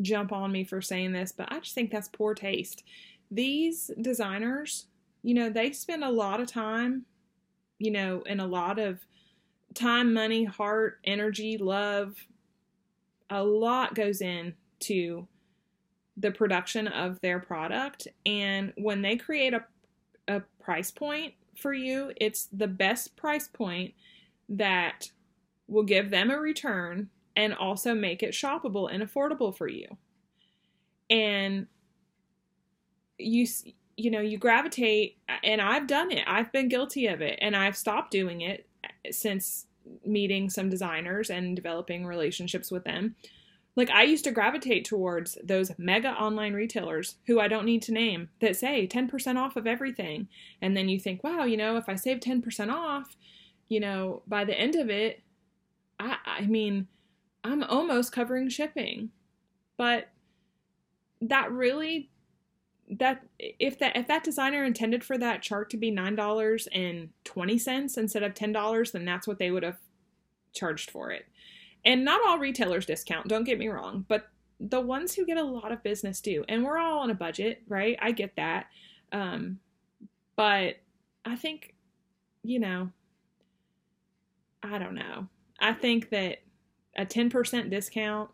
jump on me for saying this, but I just think that's poor taste. These designers, you know, they spend a lot of time, you know, and a lot of time, money, heart, energy, love. A lot goes into the production of their product. And when they create a price point for you, it's the best price point that will give them a return and also make it shoppable and affordable for you. And you gravitate, and I've done it. I've been guilty of it, and I've stopped doing it since meeting some designers and developing relationships with them. Like, I used to gravitate towards those mega online retailers who I don't need to name that say 10% off of everything. And then you think, wow, if I save 10% off, by the end of it, I mean, I'm almost covering shipping. But if that designer intended for that chart to be $9.20 instead of $10, then that's what they would have charged for it. And not all retailers discount, don't get me wrong, but the ones who get a lot of business do. And we're all on a budget, right? I get that. But I think, I don't know. I think that a 10% discount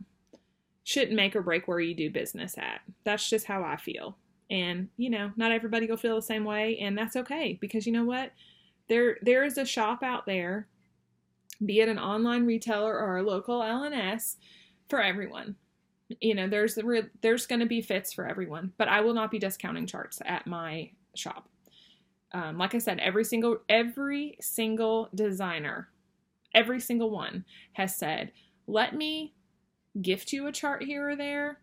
shouldn't make or break where you do business at. That's just how I feel. And, not everybody will feel the same way, and that's okay, because you know what? There is a shop out there, be it an online retailer or a local LNS, for everyone. There's going to be fits for everyone, but I will not be discounting charts at my shop. Like I said, every single designer, every single one has said, let me gift you a chart here or there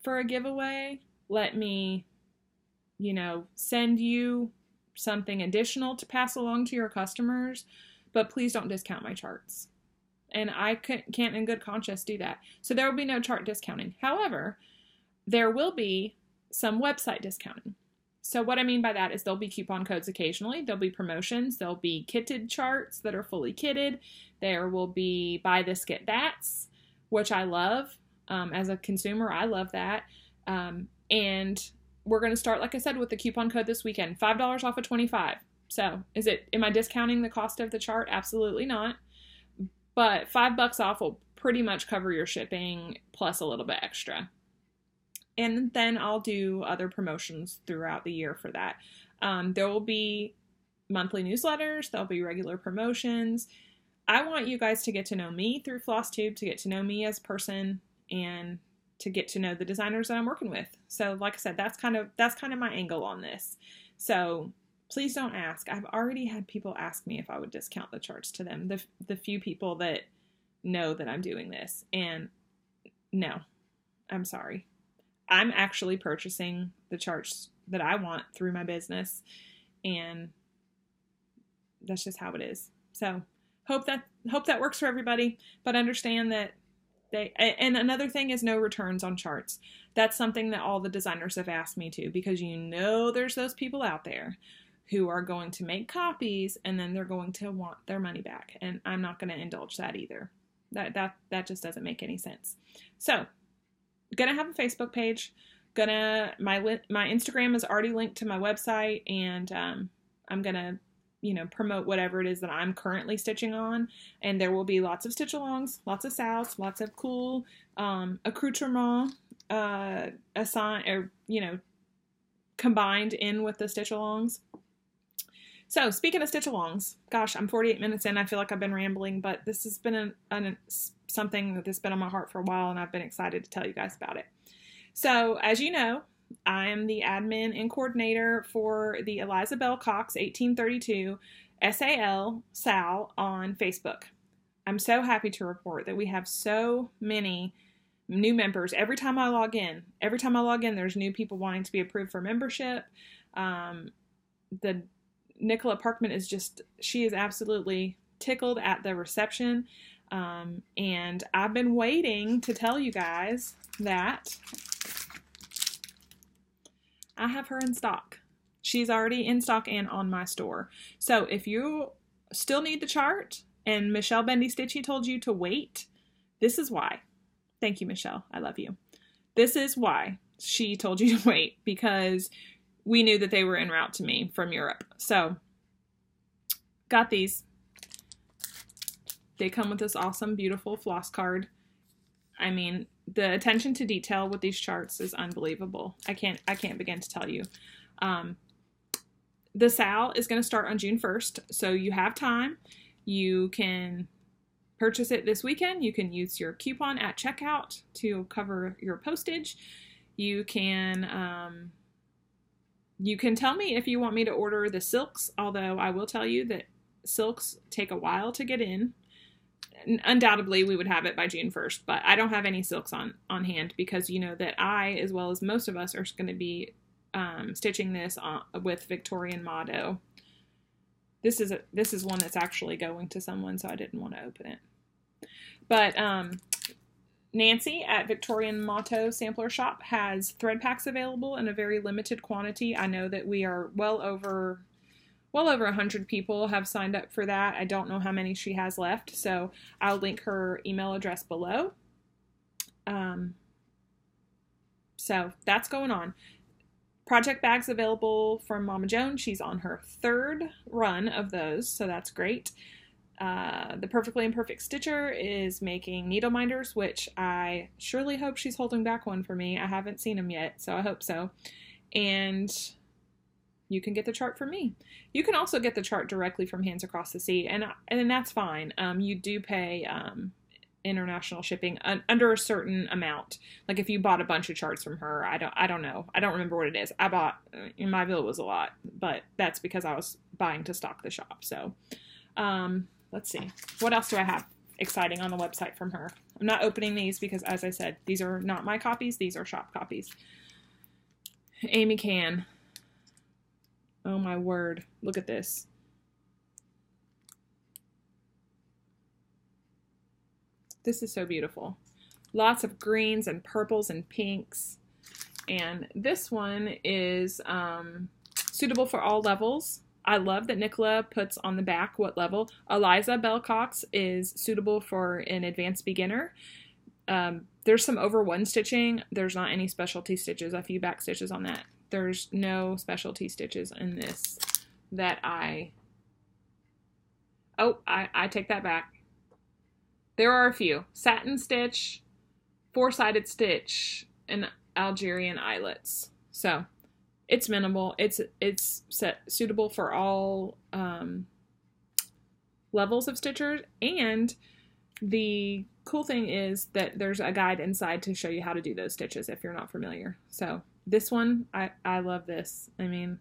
for a giveaway. Let me, send you something additional to pass along to your customers, but please don't discount my charts. And I can't in good conscience do that. So there will be no chart discounting. However, there will be some website discounting. So what I mean by that is there'll be coupon codes occasionally. There'll be promotions. There'll be kitted charts that are fully kitted. There will be buy this, get that's, which I love. As a consumer, I love that. And we're going to start, like I said, with the coupon code this weekend, $5 off of 25. So am I discounting the cost of the chart? Absolutely not. But $5 off will pretty much cover your shipping plus a little bit extra. And then I'll do other promotions throughout the year for that. There will be monthly newsletters. There'll be regular promotions. I want you guys to get to know me through FlossTube, to get to know me as a person, and to get to know the designers that I'm working with. So like I said, that's kind of my angle on this. So please don't ask. I've already had people ask me if I would discount the charts to them, the few people that know that I'm doing this. And no, I'm sorry. I'm actually purchasing the charts that I want through my business, and that's just how it is. So hope that works for everybody, but understand that and another thing is no returns on charts. That's something that all the designers have asked me to, because there's those people out there who are going to make copies and then they're going to want their money back. And I'm not going to indulge that either. That just doesn't make any sense. So, gonna have a Facebook page. My Instagram is already linked to my website, and I'm gonna promote whatever it is that I'm currently stitching on. And there will be lots of stitch alongs, lots of sals, lots of cool accoutrement combined in with the stitch alongs. So speaking of stitch alongs, gosh, I'm 48 minutes in. I feel like I've been rambling, but this has been something that's been on my heart for a while, and I've been excited to tell you guys about it. So as you know, I am the admin and coordinator for the Eliza Bell Cox 1832 SAL on Facebook. I'm so happy to report that we have so many new members. Every time I log in, there's new people wanting to be approved for membership. The Nicola Parkman she is absolutely tickled at the reception. And I've been waiting to tell you guys that I have her in stock. She's already in stock and on my store. So if you still need the chart and Michelle Bendy Stitchy told you to wait, this is why. Thank you, Michelle. I love you. This is why she told you to wait, because we knew that they were en route to me from Europe. So got these. They come with this awesome, beautiful floss card. I mean, the attention to detail with these charts is unbelievable. I can't begin to tell you. The SAL is going to start on June 1st, so you have time. You can purchase it this weekend, you can use your coupon at checkout to cover your postage. You can tell me if you want me to order the silks, although I will tell you that silks take a while to get in. Undoubtedly, we would have it by June 1st, but I don't have any silks on hand because you know that I, as well as most of us, are going to be stitching this with Victorian Motto. This is one that's actually going to someone, so I didn't want to open it. But Nancy at Victorian Motto Sampler Shop has thread packs available in a very limited quantity. I know that we are well over 100 people have signed up for that. I don't know how many she has left, so I'll link her email address below. So that's going on. Project bags available from Mama Joan. She's on her 3rd run of those, so that's great. The Perfectly Imperfect Stitcher is making needle minders, which I surely hope she's holding back one for me. I haven't seen them yet, so I hope so. And you can get the chart from me. You can also get the chart directly from Hands Across the Sea, and that's fine. You do pay international shipping under a certain amount. Like if you bought a bunch of charts from her, I don't know. I don't remember what it is. I bought, in my bill it was a lot, but that's because I was buying to stock the shop. So, let's see. What else do I have exciting on the website from her? I'm not opening these because, as I said, these are not my copies. These are shop copies. Amy Can. Oh my word. Look at this. This is so beautiful. Lots of greens and purples and pinks. And this one is suitable for all levels. I love that Nicola puts on the back what level. Eliza Bellcox is suitable for an advanced beginner. There's some over 1 stitching. There's not any specialty stitches. A few back stitches on that. There's no specialty stitches in this that I take that back. There are a few. Satin stitch, 4-sided stitch, and Algerian eyelets. So it's minimal. It's suitable for all levels of stitchers. And the cool thing is that there's a guide inside to show you how to do those stitches if you're not familiar. So this one, I love this. I mean,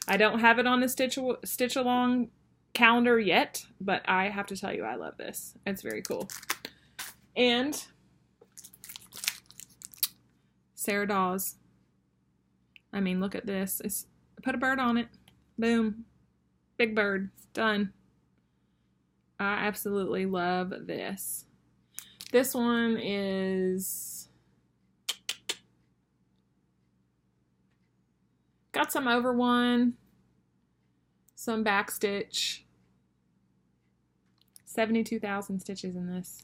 I don't have it on the stitch along calendar yet, but I have to tell you I love this. It's very cool. And Sarah Dawes. I mean, look at this. Put a bird on it. Boom. Big bird. Done. I absolutely love this. This one is got some over 1, some back stitch. 72,000 stitches in this.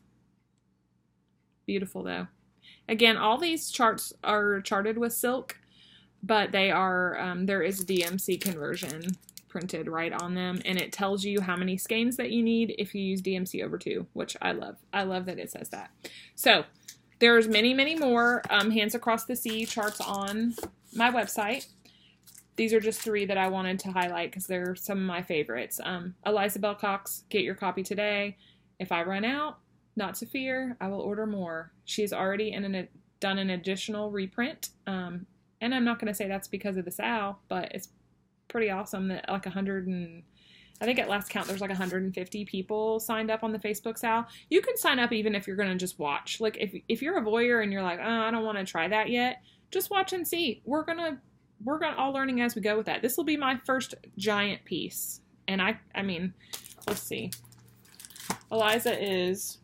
Beautiful though. Again, all these charts are charted with silk, but they are, there is a DMC conversion printed right on them, and it tells you how many skeins that you need if you use DMC over 2, which I love. I love that it says that. So there's many, many more Hands Across the Sea charts on my website. These are just 3 that I wanted to highlight because they're some of my favorites. Eliza Bellcox, get your copy today. If I run out, not to fear, I will order more. She's already done an additional reprint. And I'm not going to say that's because of the SAL, but it's pretty awesome that like I think at last count there's like 150 people signed up on the Facebook SAL. You can sign up even if you're going to just watch. Like if you're a voyeur and you're like, oh, I don't want to try that yet, just watch and see. We're gonna all learning as we go with that. This will be my first giant piece. And I mean, let's see. Eliza is,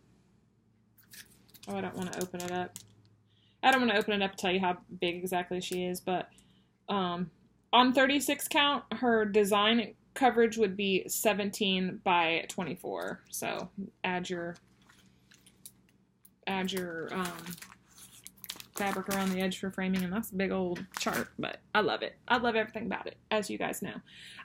I don't want to open it up. I don't want to open it up to tell you how big exactly she is, but on 36 count, her design coverage would be 17 by 24. So add your fabric around the edge for framing, and that's a big old chart, but I love it. I love everything about it, as you guys know.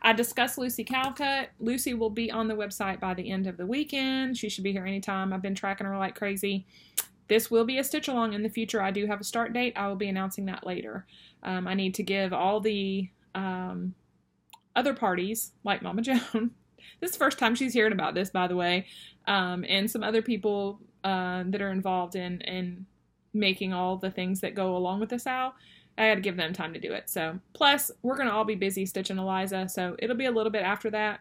I discussed Lucy Calcutt. Lucy will be on the website by the end of the weekend. She should be here anytime. I've been tracking her like crazy. This will be a stitch along in the future. I do have a start date. I will be announcing that later. I need to give all the other parties, like Mama Joan, This is the first time she's hearing about this, by the way. And some other people that are involved in making all the things that go along with this owl. I had to give them time to do it. So, plus, we're going to all be busy stitching Eliza, so it'll be a little bit after that.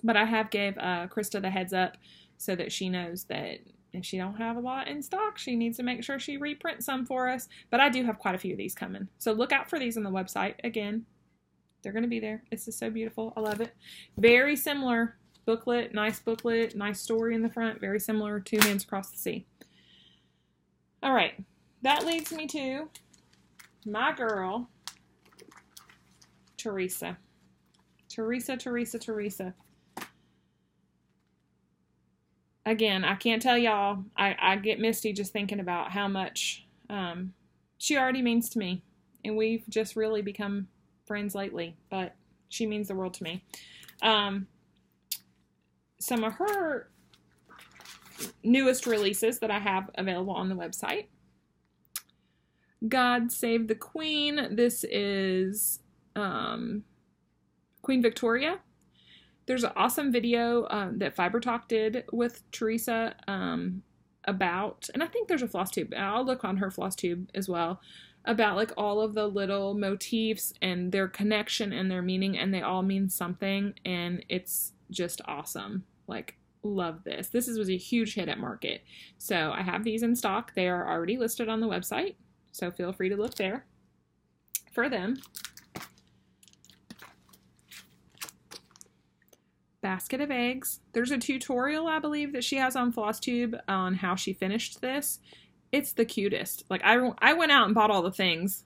But I have gave Krista the heads up so that she knows that if she don't have a lot in stock, she needs to make sure she reprints some for us. But I do have quite a few of these coming. So look out for these on the website. Again, they're going to be there. It's just so beautiful. I love it. Very similar booklet, nice story in the front. Very similar to Hands Across the Sea. All right. That leads me to my girl, Teresa. Teresa. Again, I can't tell y'all, I get misty just thinking about how much she already means to me. And we've just really become friends lately, but she means the world to me. Some of her newest releases that I have available on the website. God Save the Queen. This is Queen Victoria. There's an awesome video that Fiber Talk did with Teresa about, and I think there's a floss tube. I'll look on her floss tube as well, about like all of the little motifs and their connection and their meaning, and they all mean something, and it's just awesome. Like, love this. This was a huge hit at market. So I have these in stock. They are already listed on the website, so feel free to look there for them. Basket of Eggs. There's a tutorial, I believe, that she has on FlossTube on how she finished this. It's the cutest. Like, I went out and bought all the things.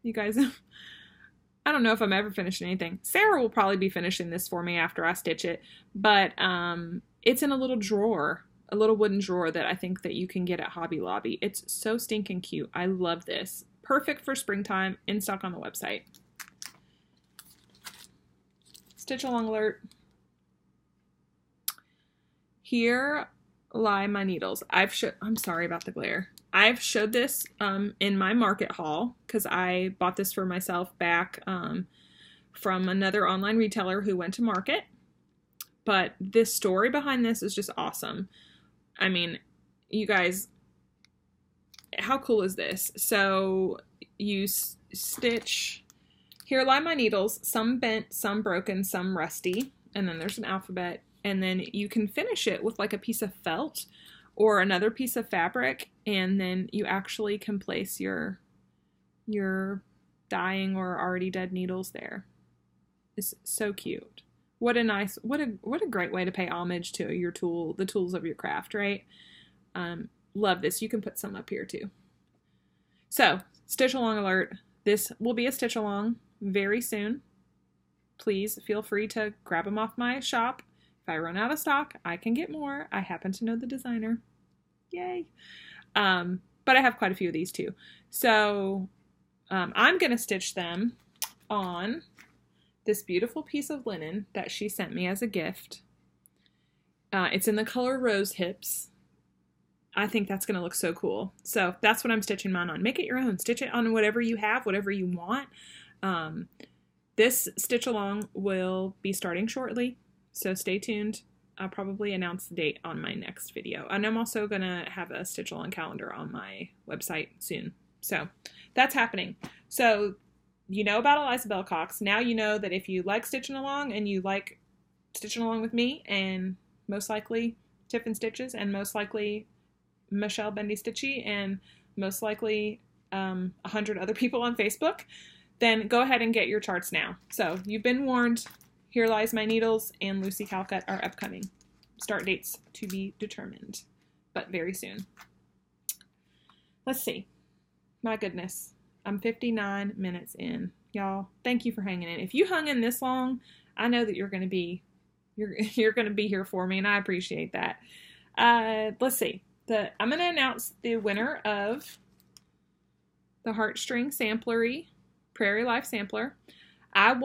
You guys, I don't know if I'm ever finishing anything. Sarah will probably be finishing this for me after I stitch it. But it's in a little drawer, a little wooden drawer that I think that you can get at Hobby Lobby. It's so stinking cute. I love this. Perfect for springtime, in stock on the website. Stitch along alert. Here lie my needles. I'm sorry about the glare. I've showed this in my market haul because I bought this for myself back from another online retailer who went to market. But this story behind this is just awesome. I mean, you guys, how cool is this? So you stitch, here lie my needles, some bent, some broken, some rusty, and then there's an alphabet. And then you can finish it with like a piece of felt or another piece of fabric, and then you actually can place your dying or already dead needles there. It's so cute. What a great way to pay homage to your the tools of your craft, right? Love this. You can put some up here too. So, stitch along alert. This will be a stitch along very soon. Please feel free to grab them off my shop. If I run out of stock, I can get more. I happen to know the designer. Yay. But I have quite a few of these too. So I'm going to stitch them on this beautiful piece of linen that she sent me as a gift. It's in the color Rose Hips. I think that's going to look so cool. So that's what I'm stitching mine on. Make it your own. Stitch it on whatever you have, whatever you want. This stitch along will be starting shortly. So stay tuned. I'll probably announce the date on my next video. And I'm also going to have a stitch along calendar on my website soon. So that's happening. So you know about Eliza Bellcox. Now you know that if you like stitching along and you like stitching along with me and most likely Tiffin Stitches and most likely Michelle Bendy Stitchy and most likely 100 other people on Facebook, then go ahead and get your charts now. So you've been warned. Here Lies My Needles and Lucy Calcutt are upcoming. Start dates to be determined, but very soon. Let's see. My goodness. I'm 59 minutes in. Y'all, thank you for hanging in. If you hung in this long, I know that you're going to be here for me, and I appreciate that. Let's see. I'm going to announce the winner of the Heartstring Samplery Prairie Life Sampler. I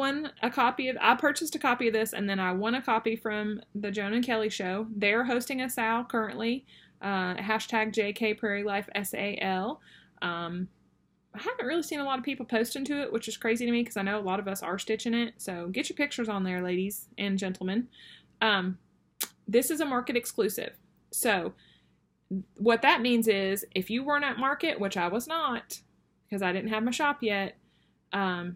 purchased a copy of this, and then I won a copy from the Joan and Kelly show. They're hosting a sale currently, hashtag JK Prairie Life SAL. I haven't really seen a lot of people posting to it, which is crazy to me because I know a lot of us are stitching it. So get your pictures on there, ladies and gentlemen. This is a market exclusive. So what that means is if you weren't at market, which I was not because I didn't have my shop yet,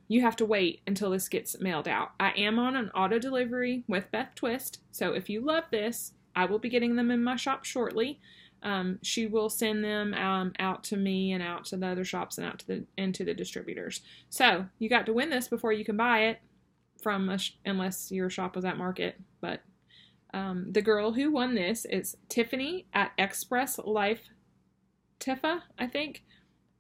you have to wait until this gets mailed out. I am on an auto delivery with Beth Twist. So if you love this, I will be getting them in my shop shortly. She will send them out to me and out to the other shops and out to into the distributors. So you got to win this before you can buy it from unless your shop was at market. But the girl who won this is Tiffany at Express Life Tifa, I think.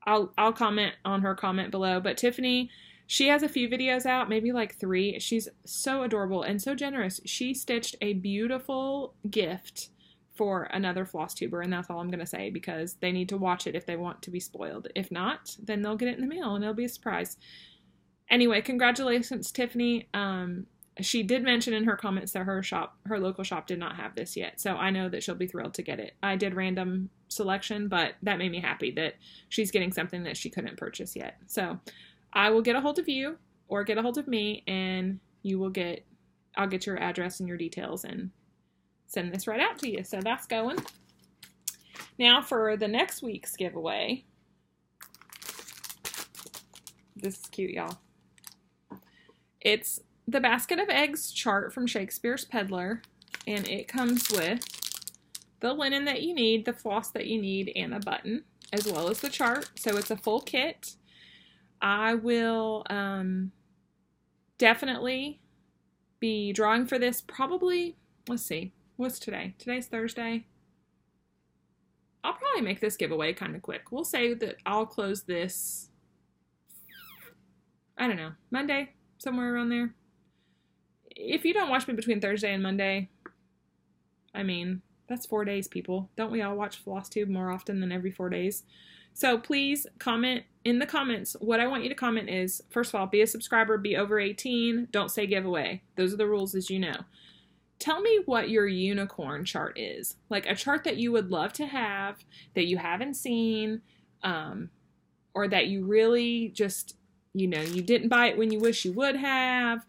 I'll comment on her comment below. But Tiffany, she has a few videos out, maybe like 3. She's so adorable and so generous. She stitched a beautiful gift for another floss tuber, and that's all I'm going to say because they need to watch it if they want to be spoiled. If not, then they'll get it in the mail and it'll be a surprise. Anyway, congratulations, Tiffany. She did mention in her comments that her local shop did not have this yet, so I know that she'll be thrilled to get it. I did random selection, but that made me happy that she's getting something that she couldn't purchase yet. So I will get a hold of you or get a hold of me, and I'll get your address and your details and send this right out to you. So that's going. Now for the next week's giveaway. This is cute, y'all. It's the Basket of Eggs chart from Shakespeare's Peddler, and it comes with the linen that you need, the floss that you need, and a button, as well as the chart. So it's a full kit. I will definitely be drawing for this probably, let's see, what's today? Today's Thursday. I'll probably make this giveaway kind of quick. We'll say that I'll close this, I don't know, Monday, somewhere around there. If you don't watch me between Thursday and Monday, I mean, that's 4 days, people. Don't we all watch FlossTube more often than every 4 days? So please comment in the comments. What I want you to comment is, first of all, be a subscriber, be over 18, don't say giveaway. Those are the rules, as you know. Tell me what your unicorn chart is. Like a chart that you would love to have, that you haven't seen, or that you really just, you know, you didn't buy it when you wish you would have.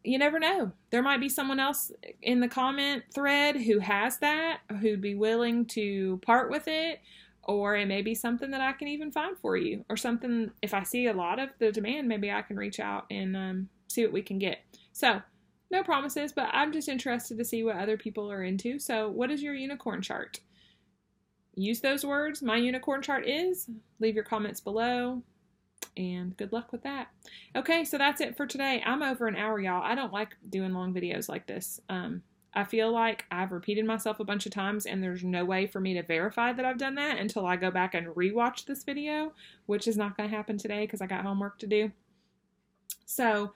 You never know. There might be someone else in the comment thread who has that, who'd be willing to part with it, or it may be something that I can even find for you, or something, if I see a lot of the demand, maybe I can reach out and see what we can get. So, no promises, but I'm just interested to see what other people are into. So, what is your unicorn chart? Use those words. My unicorn chart is. Leave your comments below. And good luck with that. Okay, so that's it for today. I'm over an hour, y'all. I don't like doing long videos like this. I feel like I've repeated myself a bunch of times, and there's no way for me to verify that I've done that until I go back and rewatch this video, which is not going to happen today because I got homework to do. So,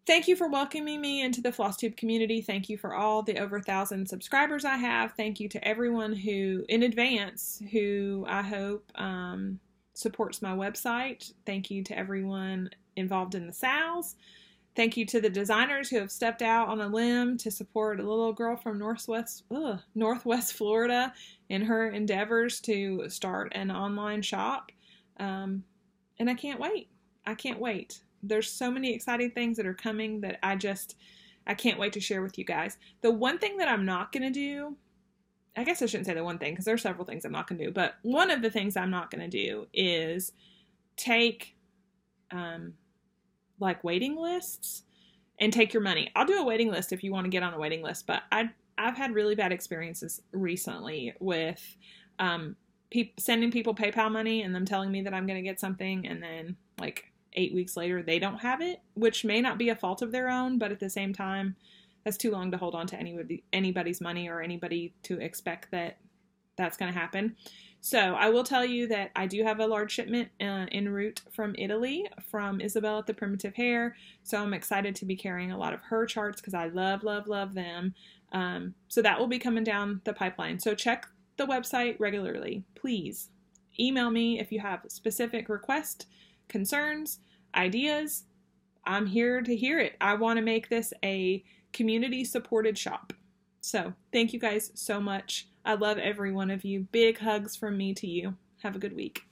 thank you for welcoming me into the FlossTube community. Thank you for all the over 1,000 subscribers I have. Thank you to everyone who, in advance, who I hope supports my website. Thank you to everyone involved in the sales. Thank you to the designers who have stepped out on a limb to support a little girl from Northwest Florida in her endeavors to start an online shop. And I can't wait. I can't wait. There's so many exciting things that are coming that I can't wait to share with you guys. The one thing that I'm not going to do, I guess I shouldn't say the one thing because there are several things I'm not going to do, but one of the things I'm not going to do is take like waiting lists and take your money. I'll do a waiting list if you want to get on a waiting list, but I've had really bad experiences recently with sending people PayPal money and them telling me that I'm going to get something, and then like 8 weeks later they don't have it, which may not be a fault of their own, but at the same time, that's too long to hold on to anybody's money or anybody to expect that that's going to happen. So I will tell you that I do have a large shipment en route from Italy from Isabel at the Primitive Hair. So I'm excited to be carrying a lot of her charts because I love, love, love them. So that will be coming down the pipeline. So check the website regularly. Please email me if you have specific requests, concerns, ideas. I'm here to hear it. I want to make this a community-supported shop. So, thank you guys so much. I love every one of you. Big hugs from me to you. Have a good week.